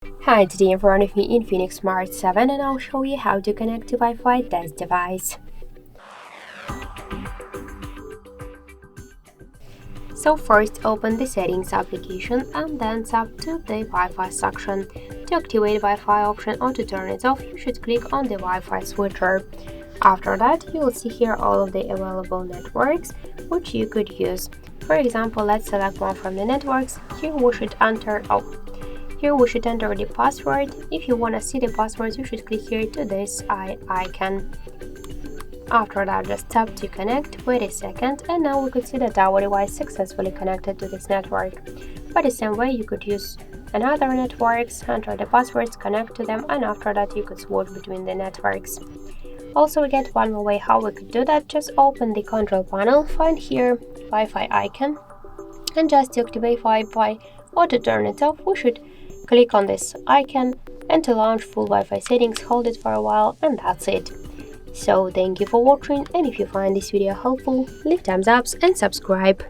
Hi, today in front of me Infinix Smart 7 and I'll show you how to connect to Wi-Fi test device. So first open the settings application and then tap to the Wi-Fi section. To activate Wi-Fi option or to turn it off, you should click on the Wi-Fi switcher. After that, you will see here all of the available networks which you could use. For example, let's select one from the networks. Here we should enter the password. If you want to see the password, you should click here to this icon. After that, just tap to connect, wait a second, and now we could see that our device successfully connected to this network. By the same way, you could use another networks, enter the passwords, connect to them, and after that you could switch between the networks. Also, we get one more way how we could do that. Just open the control panel, find here Wi-Fi icon, and just to activate Wi-Fi or to turn it off, we should click on this icon, and to launch full Wi-Fi settings, hold it for a while, and that's it. So thank you for watching, and if you find this video helpful, leave thumbs up and subscribe.